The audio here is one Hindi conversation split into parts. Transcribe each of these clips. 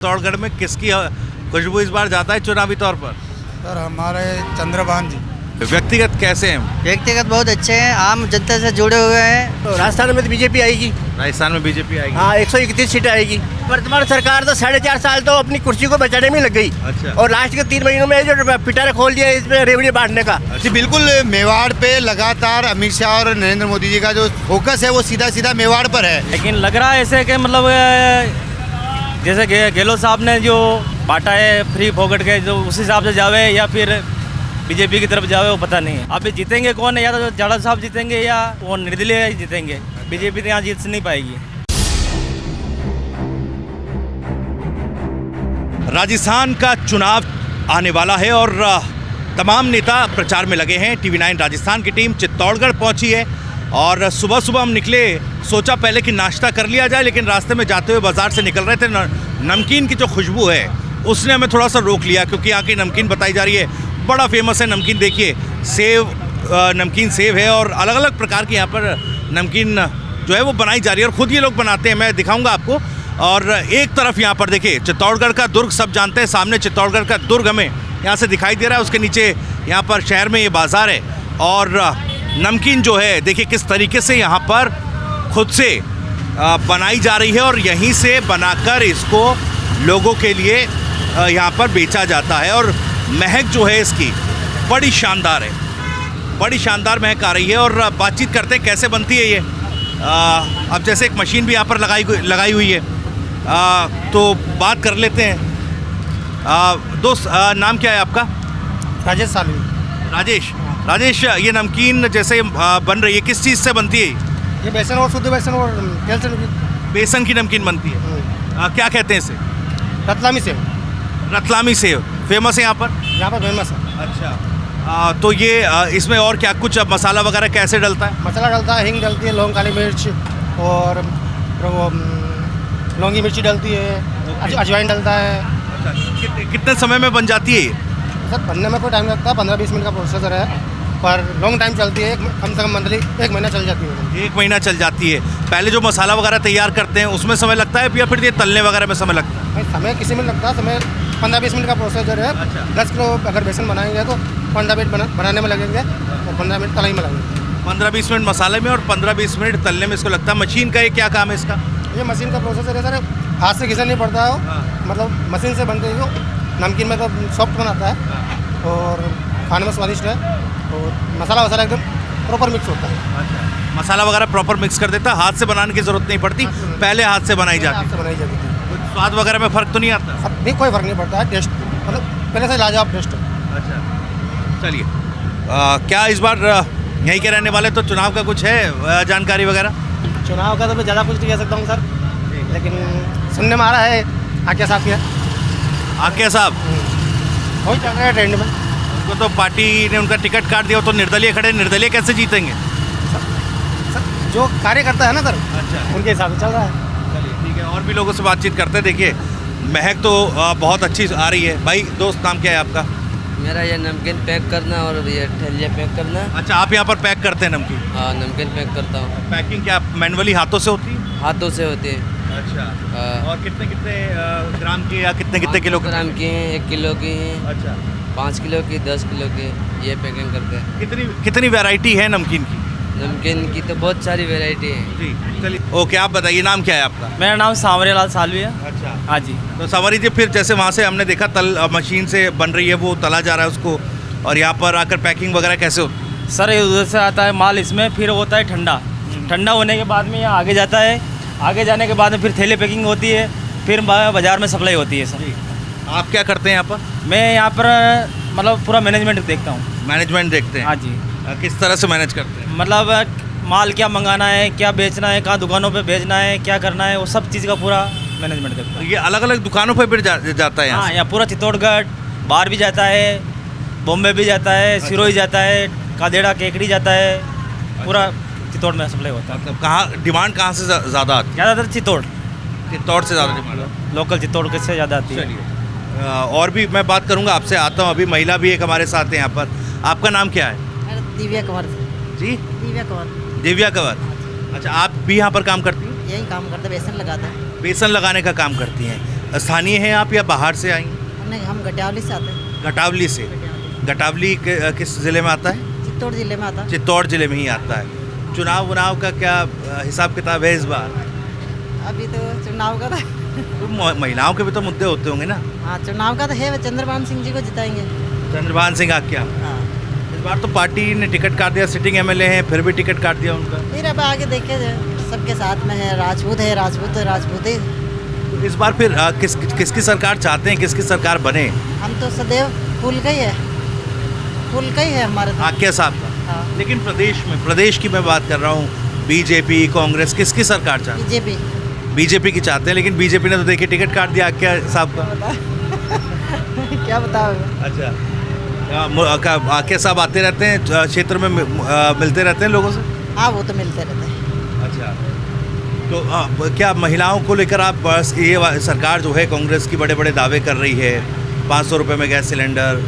चित्तौड़गढ़ में किसकी खुशबू इस बार ज़्यादा है चुनावी तौर पर? सर हमारे चंद्रभान जी। व्यक्तिगत कैसे हैं? व्यक्तिगत बहुत अच्छे हैं, आम जनता से जुड़े हुए हैं। तो राजस्थान में तो बीजेपी आएगी। राजस्थान में बीजेपी आएगी। हाँ, 131 सीट आएगी। वर्तमान सरकार तो 4.5 साल तो अपनी कुर्सी को बचाने में लग गई। अच्छा। और लास्ट के 3 महीनों में जो पिटारा खोल दिया इसमें रेवड़ी बांटने का। जी बिल्कुल, मेवाड़ पे लगातार अमित शाह और नरेंद्र मोदी जी का जो फोकस है वो सीधा सीधा मेवाड़ पर है। लेकिन लग रहा है ऐसे कि मतलब जैसे गहलोत साहब ने जो बांटा है फ्री फोकट के, जो उस हिसाब से जावे या फिर बीजेपी की तरफ जावे वो पता नहीं है। अभी जीतेंगे कौन है, या तो जाड़ा साहब जीतेंगे या वो निर्दलीय जीतेंगे। बीजेपी तो यहाँ जीत नहीं पाएगी। राजस्थान का चुनाव आने वाला है और तमाम नेता प्रचार में लगे हैं। TV9 राजस्थान की टीम चित्तौड़गढ़ पहुंची है और सुबह सुबह हम निकले, सोचा पहले कि नाश्ता कर लिया जाए, लेकिन रास्ते में जाते हुए बाज़ार से निकल रहे थे, नमकीन की जो खुशबू है उसने हमें थोड़ा सा रोक लिया, क्योंकि यहाँ की नमकीन बताई जा रही है बड़ा फेमस है। नमकीन देखिए, सेव नमकीन सेव है और अलग अलग प्रकार की यहाँ पर नमकीन जो है वो बनाई जा रही है और ख़ुद ये लोग बनाते हैं। मैं दिखाऊंगा आपको। और एक तरफ यहाँ पर देखिए चित्तौड़गढ़ का दुर्ग, सब जानते हैं, सामने चित्तौड़गढ़ का दुर्ग हमें यहाँ से दिखाई दे रहा है। उसके नीचे यहाँ पर शहर में ये बाज़ार है और नमकीन जो है देखिए किस तरीके से यहाँ पर खुद से बनाई जा रही है और यहीं से बनाकर इसको लोगों के लिए यहाँ पर बेचा जाता है। और महक जो है इसकी बड़ी शानदार है, बड़ी शानदार महक आ रही है। और बातचीत करते हैं कैसे बनती है ये। अब जैसे एक मशीन भी यहाँ पर लगाई हुई है, तो बात कर लेते हैं। दोस्त, नाम क्या है आपका? राजेश सालवी। राजेश, ये नमकीन जैसे बन रही है किस चीज़ से बनती है? ये बेसन और शुद्ध बेसन और तेल से बेसन की नमकीन बनती है। क्या कहते हैं इसे? Ratlami save. Ratlami save famous है यहाँ पर फेमस है। अच्छा। तो ये इसमें और क्या कुछ मसाला वगैरह कैसे डलता है? मसाला डलता है, हिंग डलती है, लौंग, काली मिर्च और लौंगी मिर्ची डलती है, अजवाइन डलता है। अच्छा, कितने समय में बन जाती है ये? सर बनने में कोई टाइम लगता है, 15-20 मिनट का प्रोसेसर है, पर लॉन्ग टाइम चलती है। कम से कम मंथली 1 महीना चल जाती है। 1 महीना चल जाती है। पहले जो मसाला वगैरह तैयार करते हैं उसमें समय लगता है या फिर ये तलने वगैरह में समय लगता है? समय किसी में लगता है, समय 15-20 मिनट का प्रोसेसर है। अच्छा। 10 किलो अगर बेसन बनाएंगे तो 15 मिनट बनाने में लगेंगे और 15 मिनट तलाई में लगेंगे। 15-20 मिनट मसाले में और 15-20 मिनट तलने में इसको लगता है। मशीन का ये क्या काम है इसका? ये मशीन का प्रोसेसर है सर, हाथ से घिसा नहीं पड़ता है। मतलब मशीन से बनते हो, नमकीन में तो सॉफ्ट बनाता है और खाने में स्वादिष्ट है और मसाला वसाला एकदम प्रॉपर मिक्स होता है। अच्छा, मसाला वगैरह प्रॉपर मिक्स कर देता है, हाथ से बनाने की ज़रूरत नहीं पड़ती, पहले हाथ से बनाई जाती है। बनाई जाती है। कुछ स्वाद वगैरह में फ़र्क तो नहीं आता? अब भी कोई फ़र्क नहीं पड़ता है, टेस्ट मतलब पहले से लाजवाब टेस्ट है। अच्छा, चलिए। क्या इस बार यहीं के रहने वाले, तो चुनाव का कुछ है जानकारी वगैरह? चुनाव का तो मैं ज़्यादा कुछ नहीं कह सकता हूँ सर, लेकिन सुनने में आ रहा है आकिया साहब के। आकिया साहब वही चल रहा है ट्रेंड में। उनको तो पार्टी ने उनका टिकट काट दिया, तो निर्दलीय खड़े, निर्दलीय कैसे जीतेंगे? सर जो कार्य करता है ना सर, अच्छा, उनके हिसाब से चल रहा है। चलिए ठीक है, और भी लोगों से बातचीत करते हैं। देखिए महक तो बहुत अच्छी आ रही है। भाई दोस्त, नाम क्या है आपका? मेरा ये नमकीन पैक करना और ये ठेलिया पैक करना। अच्छा, आप यहाँ पर पैक करते हैं नमकीन? हाँ, नमकीन पैक करता हूँ। पैकिंग क्या मैनुअली हाथों से होती है? हाथों से होती है। अच्छा। और कितने कितने ग्राम की या कितने कितने किलो ग्राम की हैं, 1 किलो की हैं, अच्छा, 5 किलो की, 10 किलो की, ये पैकिंग करते हैं। कितनी वैरायटी है नमकीन की? नमकीन की तो बहुत सारी वैरायटी है जी। चलिए, ओके, आप बताइए नाम क्या है आपका? मेरा नाम सांवरियालाल सालवी है। अच्छा। हाँ जी। तो सवारी जी, फिर जैसे वहाँ से हमने देखा मशीन से बन रही है, वो तला जा रहा है उसको, और यहाँ पर आकर पैकिंग वगैरह कैसे होती है? सर ये उधर से आता है माल, इसमें फिर होता है ठंडा। ठंडा होने के बाद में यहाँ आगे जाता है, आगे जाने के बाद में फिर थैले पैकिंग होती है, फिर बाज़ार में सप्लाई होती है। सर आप क्या करते हैं यहाँ पर? मैं यहाँ पर मतलब पूरा मैनेजमेंट देखता हूँ। मैनेजमेंट देखते हैं? हाँ जी। किस तरह से मैनेज करते हैं? मतलब माल क्या मंगाना है, क्या बेचना है, कहाँ दुकानों पे भेजना है, क्या करना है, वो सब चीज़ का पूरा मैनेजमेंट देखता हूँ। ये अलग अलग दुकानों पर फिर जाता है यहाँ हाँ, से? यहाँ पूरा चित्तौड़गढ़ बाहर भी जाता है, बॉम्बे भी जाता है, सिरोही जाता है, कादेड़ा, केकड़ी जाता है, पूरा चित्तौड़ में सप्लाई होता है। मतलब कहाँ डिमांड कहाँ से ज़्यादा आती है? ज़्यादातर चित्तौड़ से ज़्यादा डिमांड? लोकल चित्तौड़ से ज़्यादा आती है। चलिए, और भी मैं बात करूँगा आपसे, आता हूँ। अभी महिला भी एक हमारे साथ है यहाँ पर। आपका नाम क्या है? दिव्या कंवर। जी, दिव्या कंवर। दिव्या कंवर। अच्छा, आप भी यहाँ पर काम करती हैं? यही काम करते, बेसन लगाता है। बेसन लगाने का काम करती हैं। स्थानीय हैं आप या बाहर से आई? नहीं, हम गटियावली से आते हैं। घटावली से। घटावली किस ज़िले में आता है? चित्तौड़ जिले में आता है। चित्तौड़ जिले में ही आता है। चुनाव का क्या हिसाब किताब है इस बार? अभी तो चुनाव का तो महिलाओं के भी तो मुद्दे होते होंगे ना? हाँ, चुनाव का तो है, चंद्रभान सिंह जी को जिताएंगे। चंद्रभान सिंह आक्या। हाँ, इस बार तो पार्टी ने टिकट काट दिया, सिटिंग एमएलए हैं, फिर भी टिकट काट दिया उनका। फिर अब आगे देखे सबके साथ में है, राजपूत है, राजपूत है, राजपूत है। तो इस बार फिर किसकी सरकार चाहते हैं, किसकी सरकार बने? हम तो सदैव फूल का ही है, फूल का ही है हमारे तो। आक्या साहब का। हाँ, लेकिन प्रदेश की मैं बात कर रहा हूँ, बीजेपी कांग्रेस किसकी सरकार चाहते बीजेपी। हैं? बीजेपी की चाहते हैं, लेकिन बीजेपी ने तो देखिए टिकट काट दिया आक्या साहब का। क्या बताओ? अच्छा, आक्या साहब आते रहते हैं क्षेत्र में, मिलते रहते हैं लोगों से? हाँ, वो तो मिलते रहते हैं। अच्छा, तो क्या महिलाओं को लेकर आप ये सरकार जो है कांग्रेस की बड़े बड़े दावे कर रही है, 500 रुपये में गैस सिलेंडर,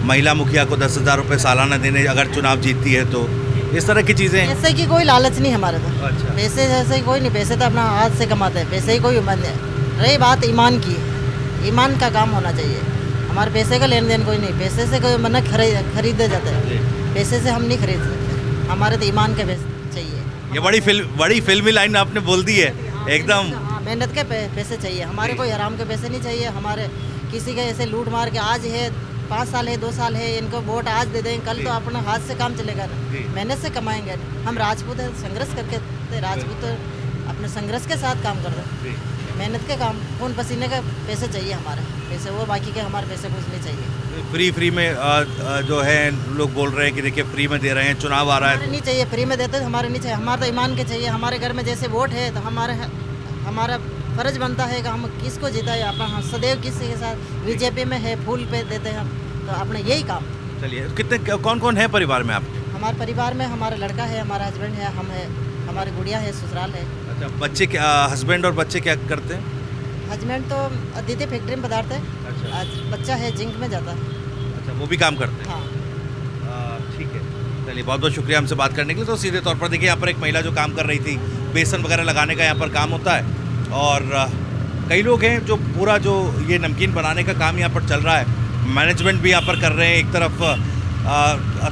महिला मुखिया को 10,000 रुपये सालाना देने अगर चुनाव जीतती है तो, इस तरह की चीज़ें? पैसे की कोई लालच नहीं हमारे तो। अच्छा। पैसे जैसे कोई नहीं, पैसे तो अपना हाथ से कमाते हैं, पैसे ही कोई बंद है। रही बात ईमान की, ईमान का काम होना चाहिए। हमारे पैसे का लेन देन कोई नहीं, पैसे से कोई मन खरीदे जाते हैं, पैसे से हम नहीं खरीद सकते, हमारे तो ईमान के पैसे चाहिए। ये बड़ी फिल्मी लाइन आपने बोल दी है एकदम। हाँ, मेहनत के पैसे चाहिए हमारे, कोई हराम के पैसे नहीं चाहिए हमारे। किसी के ऐसे लूट मार के आज है 5 साल है 2 साल है, इनको वोट आज दे देंगे, कल तो अपना हाथ से काम चलेगा ना, मेहनत से कमाएंगे। हम राजपूत हैं, संघर्ष करके राजपूत अपने संघर्ष के साथ काम करते हैं, मेहनत के काम, खून पसीने का पैसे चाहिए हमारे, पैसे वो, बाकी के हमारे पैसे कुछ नहीं चाहिए। फ्री में जो है लोग बोल रहे हैं कि देखिए फ्री में दे रहे हैं, चुनाव आ रहा है। नहीं चाहिए, फ्री में देते तो हमारे नहीं चाहिए, हमारे तो ईमान के चाहिए। हमारे घर में जैसे वोट है तो हमारा फर्ज बनता है कि हम किसको जिताए, अपना सदैव किसी के साथ, बीजेपी में है फूल पे देते हैं हम, तो अपना यही काम। चलिए, कितने कौन है परिवार में आप? हमारे परिवार में हमारा लड़का है, हमारा हस्बैंड है, हम है, हमारी गुड़िया है, ससुराल है। अच्छा, बच्चे क्या, हस्बैंड और बच्चे क्या करते हैं? हस्बैंड तो अदिति फैक्ट्री में पदार्थ है। अच्छा। आज बच्चा है जिंक में जाता है। अच्छा, वो भी काम करते हैं? हाँ, ठीक है, चलिए, बहुत बहुत शुक्रिया हमसे बात करने के लिए। तो सीधे तौर पर देखिए यहाँ पर एक महिला जो काम कर रही थी, बेसन वगैरह लगाने का यहाँ पर काम होता है, और कई लोग हैं जो पूरा जो ये नमकीन बनाने का काम यहाँ पर चल रहा है, मैनेजमेंट भी यहाँ पर कर रहे हैं। एक तरफ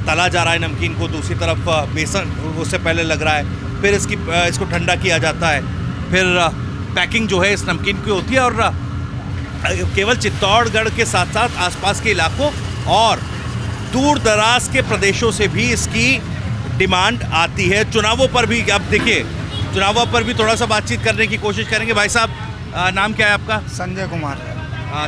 तला जा रहा है नमकीन को, दूसरी तरफ बेसन उससे पहले लग रहा है, फिर इसको ठंडा किया जाता है, फिर पैकिंग जो है इस नमकीन की होती है। और केवल चित्तौड़गढ़ के साथ साथ आसपास के इलाकों और दूर दराज के प्रदेशों से भी इसकी डिमांड आती है। चुनावों पर भी, अब देखिए, चुनावों पर भी थोड़ा सा बातचीत करने की कोशिश करेंगे। भाई साहब, नाम क्या है आपका? संजय कुमार।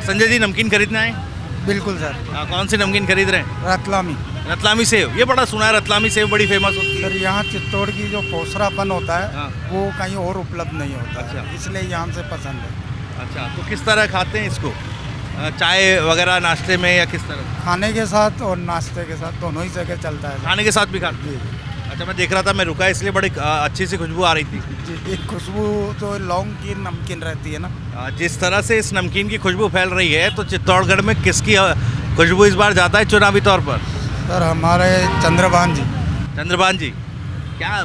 संजय जी, नमकीन खरीदना है? बिल्कुल सर। कौन सी नमकीन खरीद रहे हैं? रतलामी। रतलामी सेव, ये बड़ा सुना है, रतलामी सेव बड़ी फेमस होती है। सर, यहाँ चित्तौड़ की जो पोसरापन होता है, हाँ। वो कहीं और उपलब्ध नहीं होता। अच्छा। है, इसलिए यहाँ से पसंद है। अच्छा, तो किस तरह खाते हैं इसको? चाय वगैरह नाश्ते में या किस तरह? खाने के साथ और नाश्ते के साथ दोनों ही जगह चलता है। खाने के साथ भी खाते हैं? अच्छा, मैं देख रहा था, मैं रुका इसलिए बड़ी अच्छी सी खुशबू आ रही थी। जी, एक खुशबू तो लौंग की नमकीन रहती है ना। जिस तरह से इस नमकीन की खुशबू फैल रही है, तो चित्तौड़गढ़ में किसकी खुशबू इस बार ज़्यादा है चुनावी तौर पर? सर, हमारे चंद्रभान जी। चंद्रभान जी, क्या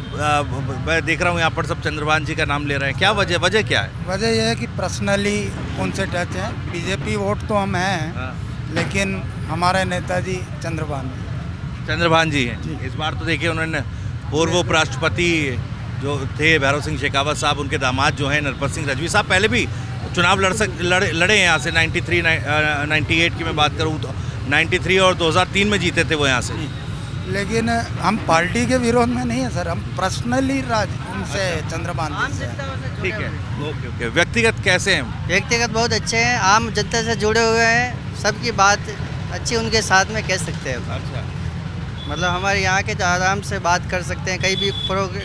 मैं देख रहा हूँ यहाँ पर सब चंद्रभान जी का नाम ले रहे हैं, क्या वजह क्या है? वजह यह है कि पर्सनली उनसे टच है। बीजेपी वोट तो हम हैं, लेकिन हमारे नेताजी चंद्रभान जी हैं। इस बार तो देखिए, उन्होंने पूर्व उपराष्ट्रपति जो थे भैरव सिंह शेखावत साहब, उनके दामाद जो हैं नरपत सिंह रजवी साहब, पहले भी चुनाव लड़े हैं यहाँ से। 98 की मैं बात करूँ तो 93 और 2003 में जीते थे वो यहाँ से। लेकिन हम पार्टी के विरोध में नहीं है सर, हम पर्सनली उनसे चंद्रभान जी से। ठीक है, ओके। व्यक्तिगत कैसे हैं? व्यक्तिगत बहुत अच्छे हैं, आम जनता से जुड़े हुए हैं, सबकी बात अच्छी उनके साथ में कह सकते हैं। अच्छा, मतलब हमारे यहाँ के तो आराम से बात कर सकते हैं, कहीं भी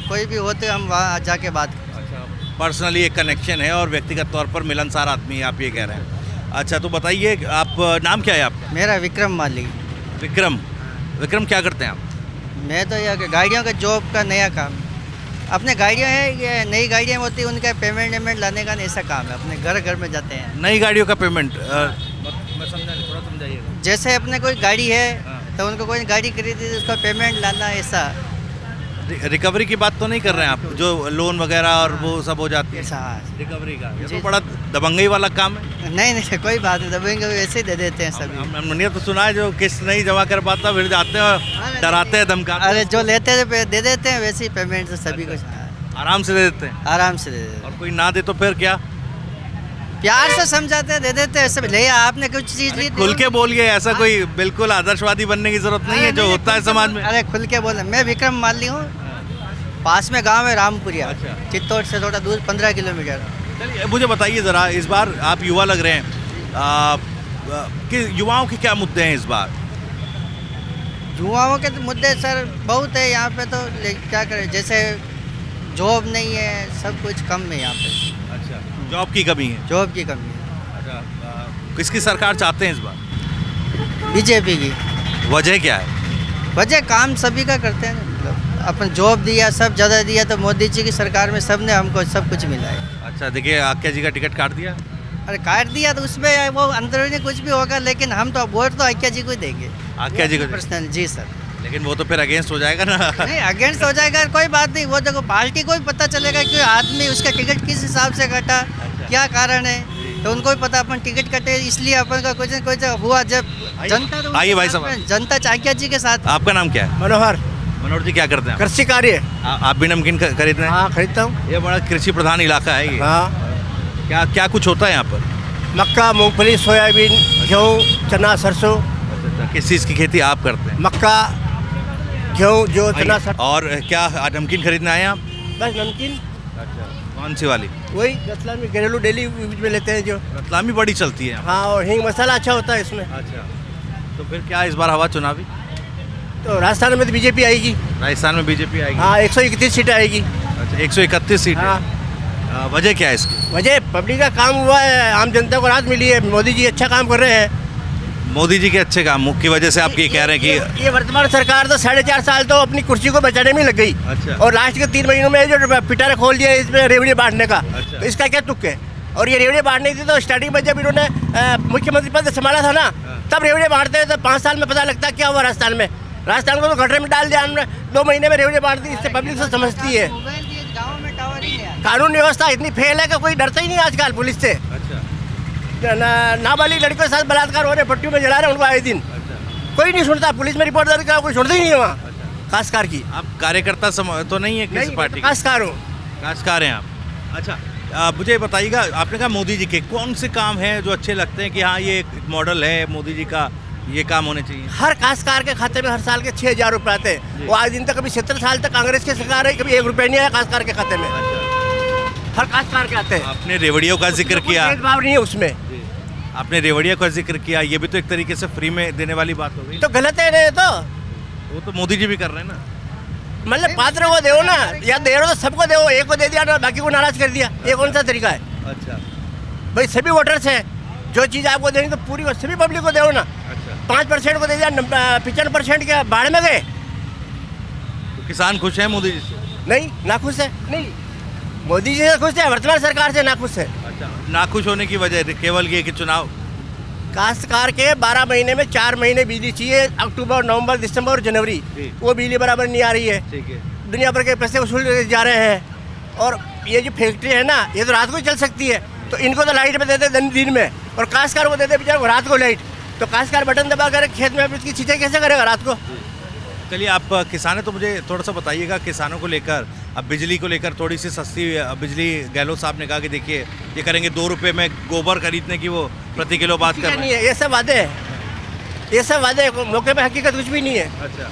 कोई भी होते हम वहाँ जाके बात। अच्छा, पर्सनली एक कनेक्शन है और व्यक्तिगत तौर पर मिलनसार आदमी है, आप ये कह रहे हैं। अच्छा, तो बताइए, आप नाम क्या है आपका? मेरा विक्रम मालिक। विक्रम क्या करते हैं आप? मैं तो यह गाड़ियों का जॉब का नया काम, अपने गाड़ियाँ हैं, ये नई गाड़ियाँ होती हैं, उनका पेमेंट लाने का ऐसा काम है, अपने घर में जाते हैं। नई गाड़ियों का पेमेंट? मैं समझा नहीं, थोड़ा समझाइएगा। जैसे अपने कोई गाड़ी है तो उनको कोई गाड़ी खरीदी तो उसका पेमेंट लाना, ऐसा रिकवरी की बात तो नहीं कर रहे हैं आप, जो लोन वगैरह और वो सब हो जाती है ऐसा रिकवरी का, ये जी। तो बड़ा दबंगई वाला काम है। नहीं कोई बात नहीं, दबेंगे वैसे ही दे देते हैं सभी। हमने तो सुना है जो किस्त नहीं जमा कर पाता फिर जाते हैं और डराते हैं, धमकाते अरे जो लेते हैं दे देते हैं, वैसे ही पेमेंट तो सभी को हैं, आराम से दे देते हैं। आराम से दे देते हैं। और कोई ना दे तो फिर क्या? प्यार से समझाते हैं, दे देते हैं सब। ले आपने कुछ चीज़ ली, खुल के बोलिए, ऐसा कोई बिल्कुल आदर्शवादी बनने की जरूरत नहीं है जो होता है समाज में। अरे खुल के बोले, मैं विक्रम माली हूँ, पास में गांव है रामपुरिया, अच्छा। चित्तौड़ से थोड़ा दूर 15 किलोमीटर। चलिए मुझे बताइए ज़रा, इस बार आप युवा लग रहे हैं, कि युवाओं के क्या मुद्दे हैं इस बार? युवाओं के तो मुद्दे सर बहुत है यहाँ पे, तो क्या करें, जैसे जॉब नहीं है, सब कुछ कम है यहाँ पे। अच्छा, जॉब की कमी है। जॉब की कमी है। अच्छा, किसकी सरकार चाहते हैं इस बार? बीजेपी की। वजह क्या है? वजह काम सभी का करते हैं, मतलब अपन जॉब दिया, सब ज़्यादा दिया, तो मोदी जी की सरकार में सब ने हमको सब कुछ मिला है। अच्छा, देखिए आक्या जी का टिकट काट दिया। अरे काट दिया तो उसमें वो अंदर में कुछ भी होगा, लेकिन हम तो वोट तो आक्या जी को ही देंगे। आक्या जी को? पर्सनल जी सर। लेकिन वो तो फिर अगेंस्ट हो जाएगा ना। नहीं अगेंस्ट हो जाएगा, कोई बात नहीं, वो देखो पार्टी को भी पता चलेगा कि आदमी उसका टिकट किस हिसाब से कटा, क्या कारण है, तो उनको भी पता अपन टिकट कटे, इसलिए अपन का कुछ न कुछ हुआ। जब जनता तो आइए भाई साहब। जनता चाक्या जी के साथ। आपका नाम क्या है? मनोहर, मनोहर जी क्या करते हैं? कृषि कार्य। आप भी नमकीन खरीदते हैं? हाँ खरीदता हूँ। ये बड़ा कृषि प्रधान इलाका है ये। हाँ, क्या क्या कुछ होता है यहाँ पर? मक्का, मूंगफली, सोयाबीन, गेहूँ, चना, सरसों। किस चीज़ की खेती आप करते हैं? मक्का, गेहूँ, जो चना, सरसों। और क्या आज नमकीन खरीदने आए हैं आप? बस नमकीन अच्छा, कौन सी वाली? वही रतलामी घरेलू डेली यूज में लेते हैं जो। रतलामी बड़ी चलती है यहाँ। हाँ, और हींग मसाला अच्छा होता है इसमें। अच्छा, तो फिर क्या इस बार हवा चुनावी? तो राजस्थान में तो बीजेपी आएगी। राजस्थान में बीजेपी आएगी। हाँ, 131 सीटें आएगी। अच्छा, 131 सीट। हाँ, वजह क्या है इसकी? वजह पब्लिक का काम हुआ है, आम जनता को राहत मिली है, मोदी जी अच्छा काम कर रहे हैं। मोदी जी के अच्छे काम की वजह से आप ये कह रहे हैं कि ये वर्तमान सरकार तो 4.5 साल तो अपनी कुर्सी को बचाने में लग गई। अच्छा। और लास्ट के 3 महीनों में जो पिटारा खोल दिया इसमें रेवड़ी बांटने का, अच्छा। तो इसका क्या तुक है? और ये रेवड़ी बांटनी थी तो स्टार्टिंग में जब इन्होंने मुख्यमंत्री पद संभाला था ना, तब रेवड़ी बांटते हैं, तो 5 साल में पता लगता क्या हुआ राजस्थान में। राजस्थान को तो गड्ढे में डाल दिया हमने, 2 महीने में रेवड़ी बांट दी। इससे पब्लिक से समझती है। गाँव में टावर ही नहीं आया। कानून व्यवस्था इतनी फेल है कि कोई डरता ही नहीं आजकल पुलिस से। अच्छा, नाबालिग लड़कियों के साथ बलात्कार हो रहे, पट्टियों में जला रहे हैं उनको आए दिन। कोई नहीं सुनता, पुलिस में रिपोर्ट दर्ज करा, कोई सुनता ही नहीं है वहाँ। खासकार की आप कार्यकर्ता तो नहीं है किसी नहीं, पार्टी? खासकार हूँ। खासकार हैं आप। अच्छा, मुझे बताइएगा, आपने कहा मोदी जी के कौन से काम हैं जो अच्छे लगते हैं कि हाँ ये एक मॉडल है मोदी जी का, ये काम होने चाहिए? हर खासकार के खाते में हर साल के 6,000 रुपये आते हैं। वो आज दिन तक कभी 70 साल तक कांग्रेस की सरकार है, कभी 1 रुपये नहीं आया खासकार के खाते में। हर खासकार के आते हैं। आपने रेवड़ियों का जिक्र किया। कोई भेदभाव नहीं है उसमें। आपने रेवड़िया का जिक्र किया, ये भी तो एक तरीके से फ्री में देने वाली बात हो गई। तो गलत है नहीं तो, वो तो मोदी जी भी कर रहे हैं ना। मतलब पात्र को दो ना, या दे रहे हो तो सबको दो, एक को दे दिया ना बाकी को नाराज कर दिया, ये कौन सा तरीका है? अच्छा, भाई सभी वोटर्स हैं, जो चीज़ आपको देनी तो पूरी सभी पब्लिक को दो ना। अच्छा, 5% को दे दिया, 95% के बाढ़ में गए। तो किसान खुश हैं मोदी जी से? नहीं, नाखुश है। नहीं, मोदी जी से खुश है, वर्तमान सरकार से नाखुश है। अच्छा, नाखुश होने की वजह केवल ये कि चुनाव। काश्तकार के 12 महीने में 4 महीने बिजली चाहिए, अक्टूबर, नवंबर, दिसंबर और जनवरी, जी। वो बिजली बराबर नहीं आ रही है। ठीक है। दुनिया भर के पैसे वसूल जा रहे हैं। और ये जो फैक्ट्री है ना, ये तो रात को ही चल सकती है, तो इनको तो लाइट में दे दे दिन में, और काश्तकार को दे दे बेचारे रात को लाइट। तो काश्तकार बटन दबा कर खेत में इसकी सिंचाई कैसे करेगा रात को? चलिए, आप किसान हैं तो मुझे थोड़ा सा बताइएगा किसानों को लेकर, अब बिजली को लेकर थोड़ी सी सस्ती बिजली गहलोत साहब ने कहा कि देखिए ये करेंगे 2 रुपये में गोबर खरीदने की वो प्रति किलो बात कर रहे नहीं हैं। है, ये सब वादे हैं, ये सब वादे हैं, मौके पे हकीकत कुछ भी नहीं है। अच्छा,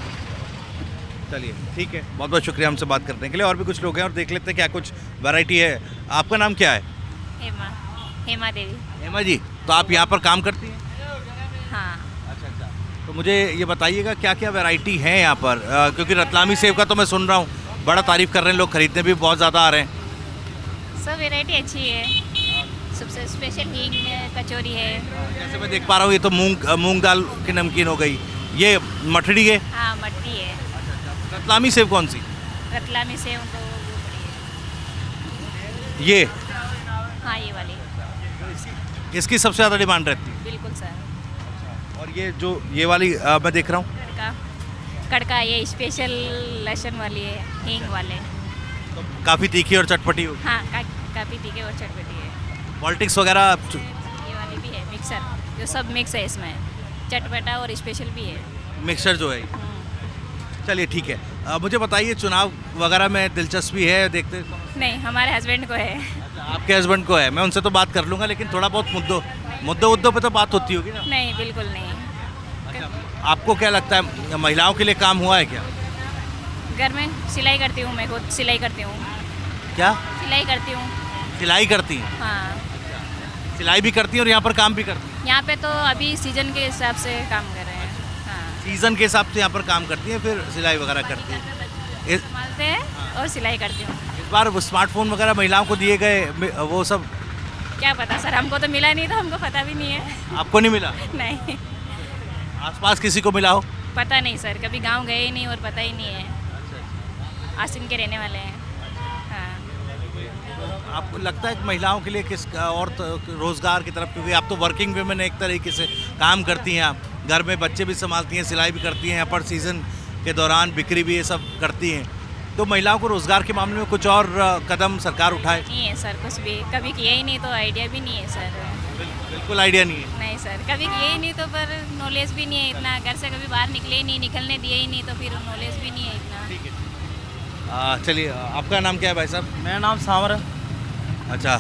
चलिए ठीक है, बहुत बहुत शुक्रिया हमसे बात करने के लिए। और भी कुछ लोग हैं और देख लेते हैं क्या कुछ वैरायटी है। आपका नाम क्या है? हेमा, हेमा देवी। हेमा जी, तो आप यहाँ पर काम करती हैं? हाँ, अच्छा अच्छा, तो मुझे ये बताइएगा क्या क्या वैरायटी है यहाँ पर, क्योंकि रतलामी सेब का तो मैं सुन रहा हूँ बड़ा तारीफ कर रहे हैं लोग, खरीदने भी बहुत ज़्यादा आ रहे हैं। सब वेराइटी अच्छी है। सबसे स्पेशल हींग है, कचौरी है। जैसे मैं देख पा रहा हूँ ये तो मूंग दाल की नमकीन हो गई, ये मठड़ी है। हाँ, मट्टी है। रतलामी सेब कौन सी? रतलामी से उनको वो बड़ी ये है। हाँ, ये वाली इसकी सबसे ज़्यादा डिमांड रहती है। बिल्कुल सर। और ये जो ये वाली मैं देख रहा हूँ, लड़का कड़का ये स्पेशल लहसुन वाली है, हींग वाले। तो काफ़ी तीखी और चटपटी होगी। हाँ, काफ़ी तीखे और चटपटी है। पॉलिटिक्स वगैरह ये वाली भी है मिक्सर, जो सब मिक्स है इसमें, चटपटा और स्पेशल भी है। मिक्सचर जो है। चलिए ठीक है। मुझे बताइए, चुनाव वगैरह में दिलचस्पी है, देखते नहीं, हमारे हस्बैंड को है। आपके हस्बैंड को है? मैं उनसे तो बात कर लूँगा, लेकिन थोड़ा बहुत मुद्दों पे तो बात होती होगी ना। नहीं, बिल्कुल नहीं। आपको क्या लगता है, महिलाओं के लिए काम हुआ है क्या? घर में सिलाई करती हूँ, मैं खुद सिलाई करती हूँ। क्या सिलाई करती हूँ। सिलाई करती हैं? हाँ, सिलाई भी करती हैं और यहाँ पर काम भी करती हैं? यहाँ पे तो अभी सीजन के हिसाब से काम कर रहे हैं। हाँ, सीज़न के हिसाब से यहाँ पर काम करती हैं, फिर सिलाई वगैरह करती हैं। इस संभालते हैं और सिलाई करती हूँ। बार वो स्मार्टफोन वगैरह महिलाओं को दिए गए, वो सब क्या पता सर, हमको तो मिला नहीं, तो हमको पता भी नहीं है। आपको नहीं मिला? नहीं, आसपास किसी को मिला हो? पता नहीं सर, कभी गांव गए ही नहीं और पता ही नहीं है। आसिन के रहने वाले हैं। हाँ, आपको लगता है कि महिलाओं के लिए किस और रोज़गार की तरफ, क्योंकि आप तो वर्किंग वेमेन एक तरीके से काम करती हैं, आप घर में बच्चे भी संभालती हैं, सिलाई भी करती हैं, यहाँ पर सीज़न के दौरान बिक्री भी ये सब करती हैं, तो महिलाओं को रोज़गार के मामले में कुछ और कदम सरकार उठाए? नहीं है सर, कुछ भी कभी किया ही नहीं, तो आइडिया भी नहीं है सर। बिल्कुल आइडिया नहीं है। नहीं सर, कभी किए ही नहीं, तो पर नॉलेज भी नहीं है इतना, घर से कभी बाहर निकले ही नहीं, निकलने दिए ही नहीं, तो फिर नॉलेज भी नहीं है इतना। चलिए, आपका नाम क्या है भाई साहब? मेरा नाम सावर है। अच्छा,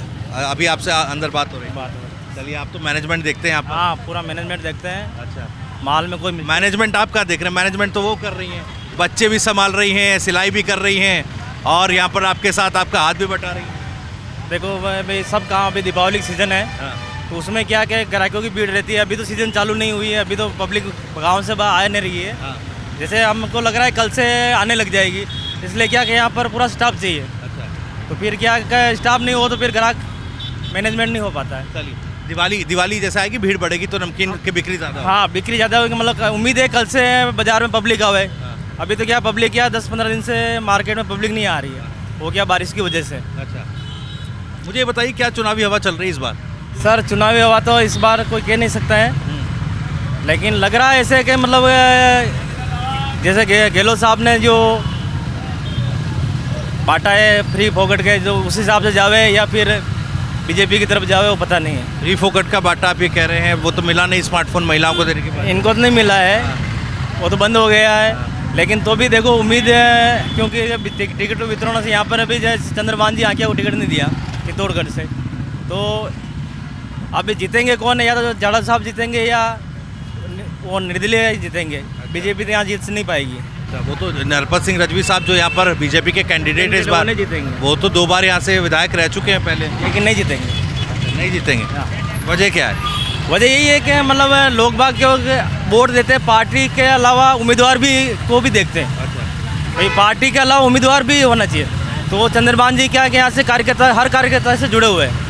अभी आपसे अंदर बात हो रही है। चलिए, आप तो मैनेजमेंट देखते हैं आप? हाँ, पूरा मैनेजमेंट देखते हैं। अच्छा, माल में कोई मैनेजमेंट आप क्या देख रहे हैं? मैनेजमेंट तो वो कर रही हैं, बच्चे भी संभाल रही हैं, सिलाई भी कर रही हैं, और यहाँ पर आपके साथ आपका हाथ भी बटा रही हैं। देखो भाई, सब काम अभी दीपावली सीजन है, तो उसमें क्या क्या ग्राहकों की भीड़ रहती है। अभी तो सीज़न चालू नहीं हुई है, अभी तो पब्लिक गांव से बाहर आ नहीं रही है। जैसे हमको लग रहा है कल से आने लग जाएगी, इसलिए क्या कि यहाँ पर पूरा स्टाफ चाहिए। तो फिर क्या स्टाफ नहीं हो तो फिर ग्राहक मैनेजमेंट नहीं हो पाता है। चलिए, दिवाली जैसा है कि भीड़ बढ़ेगी तो नमकीन की बिक्री ज़्यादा? हाँ, बिक्री ज़्यादा होगी, मतलब उम्मीद है कल से बाज़ार में पब्लिक आवे। अभी तो क्या पब्लिक 10-15 दिन से मार्केट में पब्लिक नहीं आ रही है, वो क्या बारिश की वजह से। अच्छा, मुझे ये बताइए, क्या चुनावी हवा चल रही है इस बार? सर, चुनावी हवा तो इस बार कोई कह नहीं सकता है, लेकिन लग रहा है ऐसे कि मतलब जैसे गहलोत साहब ने जो बांटा है फ्री फोकट के, जो उस हिसाब से जावे या फिर बीजेपी की तरफ जावे, वो पता नहीं है। फ्री फोकट का बांटा आप ये कह रहे हैं, वो तो मिला नहीं स्मार्टफोन महिलाओं को देने के बाद? इनको तो नहीं मिला है, वो तो बंद हो गया है, लेकिन तो भी देखो उम्मीद है, क्योंकि टिकट वितरण से यहाँ पर अभी जैसे चंद्रभान जी आके वो टिकट नहीं दिया चित्तौड़गढ़ से, तो अभी जीतेंगे कौन है? या तो जाड़ा साहब जीतेंगे या वो निर्दलीय जीतेंगे, बीजेपी तो यहाँ जीत नहीं पाएगी। वो तो नरपत सिंह रजवी साहब जो यहाँ पर बीजेपी के कैंडिडेट है इस बार, नहीं जीतेंगे। वो तो 2 बार यहाँ से विधायक रह चुके हैं पहले, लेकिन नहीं जीतेंगे। नहीं जीतेंगे। वजह क्या है? वजह यही है कि मतलब लोग बाग जो वोट देते हैं पार्टी के अलावा उम्मीदवार भी को भी देखते हैं। भाई पार्टी के अलावा उम्मीदवार भी होना चाहिए, तो चंद्रभान जी क्या कि यहाँ से कार्यकर्ता, हर कार्यकर्ता से जुड़े हुए हैं,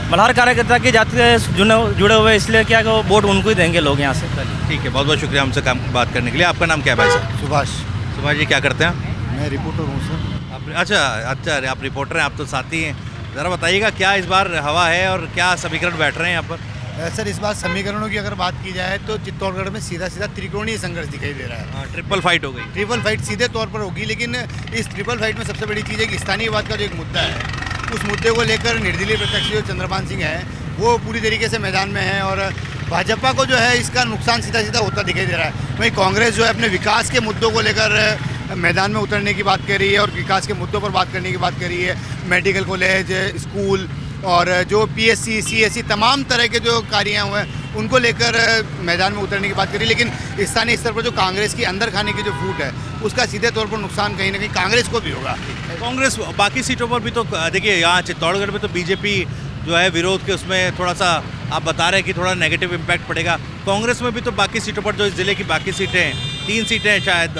मतलब हर कार्यकर्ता की जाति से जुड़े हुए, इसलिए क्या कि वो वोट उनको ही देंगे लोग यहाँ से। ठीक है, बहुत बहुत शुक्रिया हमसे बात करने के लिए। आपका नाम क्या है भाई साहब? सुभाष जी, क्या करते हैं? मैं रिपोर्टर हूँ सर। आप अच्छा, आप रिपोर्टर हैं, आप तो साथी हैं, ज़रा बताइएगा क्या इस बार हवा है और क्या समीकरण बैठ रहे हैं यहाँ पर? सर, इस बार समीकरणों की अगर बात की जाए तो चित्तौड़गढ़ में सीधा त्रिकोणीय संघर्ष दिखाई दे रहा है। ट्रिपल फाइट हो गई। ट्रिपल फाइट सीधे तौर पर होगी, लेकिन इस ट्रिपल फाइट में सबसे बड़ी चीज़ है कि स्थानीयवाद का जो एक मुद्दा है, उस मुद्दे को लेकर निर्दलीय प्रत्याशी जो चंद्रभान सिंह है वो पूरी तरीके से मैदान में है, और भाजपा को जो है इसका नुकसान सीधा होता दिखाई दे रहा है। वहीं कांग्रेस जो है अपने विकास के मुद्दों को लेकर मैदान में उतरने की बात कर रही है और विकास के मुद्दों पर बात करने की बात कर रही है। मेडिकल कॉलेज, स्कूल और जो PSC, CSC तमाम तरह के जो कार्य हुए हैं उनको लेकर मैदान में उतरने की बात करी, लेकिन स्थानीय स्तर पर जो कांग्रेस की अंदर खाने की जो फूट है उसका सीधे तौर पर नुकसान कहीं ना कहीं कांग्रेस को भी होगा। कांग्रेस बाकी सीटों पर भी तो देखिए, यहाँ चित्तौड़गढ़ में तो बीजेपी जो है विरोध के उसमें थोड़ा सा आप बता रहे हैं कि थोड़ा नेगेटिव इम्पैक्ट पड़ेगा। कांग्रेस में भी तो बाकी सीटों पर जो इस ज़िले की बाकी सीटें हैं, 3 सीटें हैं शायद,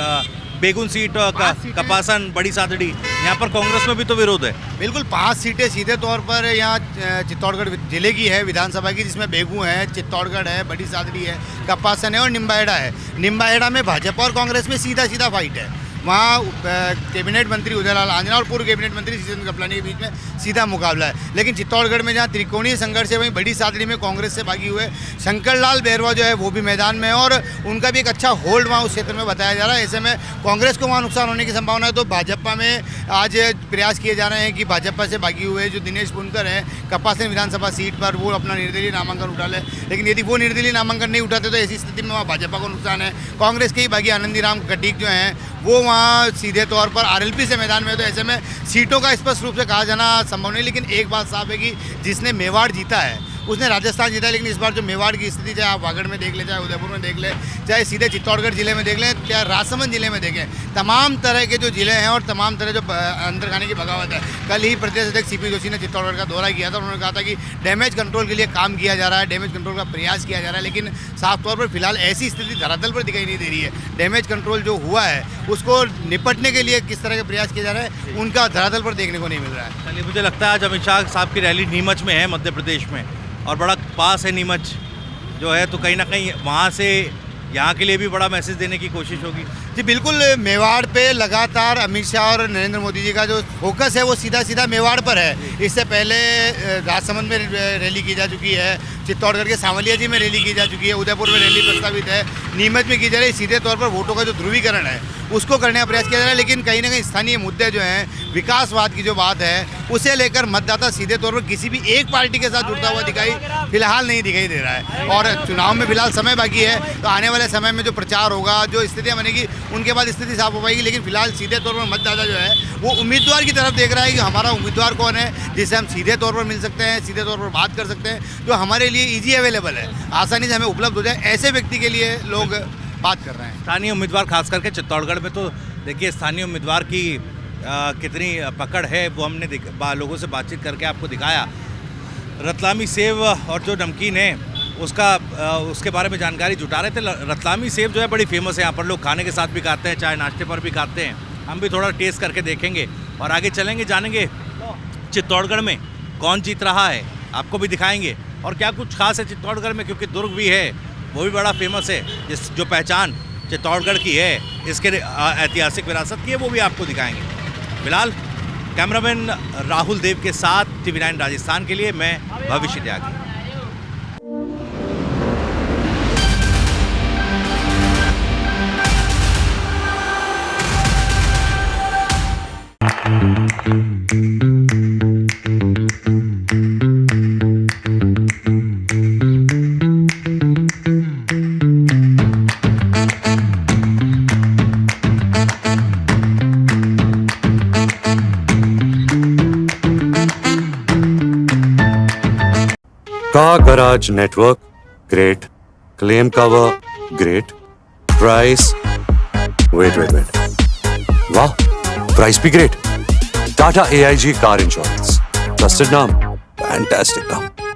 बेगुन सीट और कपासन, बड़ी सादड़ी, यहाँ पर कांग्रेस में भी तो विरोध है। बिल्कुल, 5 सीटें सीधे तौर पर यहाँ चित्तौड़गढ़ जिले की है विधानसभा की, जिसमें बेगू है, चित्तौड़गढ़ है, बड़ी सादड़ी है, कपासन है और निम्बाहेड़ा है। निम्बाहेड़ा में भाजपा और कांग्रेस में सीधा फाइट है, वहाँ कैबिनेट मंत्री उदयलाल आंजना और पूर्व कैबिनेट मंत्री शीशेंद्र कृपलानी के बीच में सीधा मुकाबला है। लेकिन चित्तौड़गढ़ में जहाँ त्रिकोणीय संघर्ष है, वहीं बड़ी सादड़ी में कांग्रेस से भागी हुए शंकरलाल बेरवा जो है वो भी मैदान में है और उनका भी एक अच्छा होल्ड वहाँ उस क्षेत्र में बताया जा रहा है। ऐसे में कांग्रेस को वहाँ नुकसान होने की संभावना है। तो भाजपा में आज प्रयास किए जा रहे हैं कि भाजपा से भागी हुए जो दिनेश बुनकर हैं कपासन विधानसभा सीट पर वो अपना निर्दलीय नामांकन उठा ले। लेकिन यदि वो निर्दलीय नामांकन नहीं उठाते तो ऐसी स्थिति में वहाँ भाजपा को नुकसान है। कांग्रेस के ही भागी आनंदीराम खटीक जो हैं वो वहाँ सीधे तौर पर आरएलपी से मैदान में है। तो ऐसे में सीटों का स्पष्ट रूप से कहा जाना संभव नहीं। लेकिन एक बात साफ है कि जिसने मेवाड़ जीता है उसने राजस्थान जीता है। लेकिन इस बार जो मेवाड़ की स्थिति, चाहे आप वागड़ में देख लें, चाहे उदयपुर में देख लें, चाहे सीधे चित्तौड़गढ़ जिले में देख लें, चाहे राजसमंद जिले में देखें, तमाम तरह के जो जिले हैं और तमाम तरह जो अंदर खाने की बगावत है। कल ही प्रदेश अध्यक्ष सीपी जोशी ने चित्तौड़गढ़ का दौरा किया था। उन्होंने कहा था कि डैमेज कंट्रोल के लिए काम किया जा रहा है, डैमेज कंट्रोल का प्रयास किया जा रहा है। लेकिन साफ तौर पर फिलहाल ऐसी स्थिति धरातल पर दिखाई नहीं दे रही है। डैमेज कंट्रोल जो हुआ है उसको निपटने के लिए किस तरह के प्रयास किए जा रहे हैं उनका धरातल पर देखने को नहीं मिल रहा है। चलिए, मुझे लगता है आज अमित शाह साहब की रैली नीमच में है, मध्य प्रदेश में, और बड़ा पास है नीमच जो है, तो कहीं ना कहीं वहाँ से यहाँ के लिए भी बड़ा मैसेज देने की कोशिश होगी। जी बिल्कुल, मेवाड़ पे लगातार अमित शाह और नरेंद्र मोदी जी का जो फोकस है वो सीधा सीधा मेवाड़ पर है। इससे पहले राजसमंद में रैली की जा चुकी है, चित्तौड़गढ़ के सांवलिया जी में रैली की जा चुकी है, उदयपुर में रैली प्रस्तावित है, नीमच में की जा रही है। सीधे तौर पर वोटों का जो ध्रुवीकरण है उसको करने का प्रयास किया जा रहा है। लेकिन कहीं ना कहीं स्थानीय मुद्दे जो हैं, विकासवाद की जो बात है, उसे लेकर मतदाता सीधे तौर पर किसी भी एक पार्टी के साथ जुड़ता हुआ फिलहाल नहीं दिखाई दे रहा है। और चुनाव में फिलहाल समय बाकी है, तो आने वाले समय में जो प्रचार होगा, जो स्थितियाँ बनेगी, उनके बाद स्थिति साफ हो पाएगी। लेकिन फिलहाल सीधे तौर पर मतदाता जो है वो उम्मीदवार की तरफ देख रहा है कि हमारा उम्मीदवार कौन है जिससे हम सीधे तौर पर मिल सकते हैं, सीधे तौर पर बात कर सकते हैं, जो हमारे लिए ईजी अवेलेबल है, आसानी से हमें उपलब्ध हो जाए, ऐसे व्यक्ति के लिए लोग बात कर रहे हैं। स्थानीय उम्मीदवार खास करके चित्तौड़गढ़ में तो देखिए स्थानीय उम्मीदवार की कितनी पकड़ है वो हमने लोगों से बातचीत करके आपको दिखाया। रतलामी सेव और जो नमकीन है उसके बारे में जानकारी जुटा रहे थे। रतलामी सेव जो है बड़ी फेमस है, यहाँ पर लोग खाने के साथ भी खाते हैं, चाय नाश्ते पर भी खाते हैं। हम भी थोड़ा टेस्ट करके देखेंगे और आगे चलेंगे, जानेंगे चित्तौड़गढ़ में कौन जीत रहा है, आपको भी दिखाएंगे और क्या कुछ खास है चित्तौड़गढ़ में, क्योंकि दुर्ग भी है, वो भी बड़ा फेमस है। जो पहचान चित्तौड़गढ़ की है, इसके ऐतिहासिक विरासत की है, वो भी आपको दिखाएंगे। फिलहाल कैमरामैन राहुल देव के साथ TV9 राजस्थान के लिए मैं भविष्य त्यागी। Car Garage Network, great. Claim cover, great. Price, wait. Wow, price भी great. Tata AIG Car Insurance. Trusted नाम, fantastic नाम.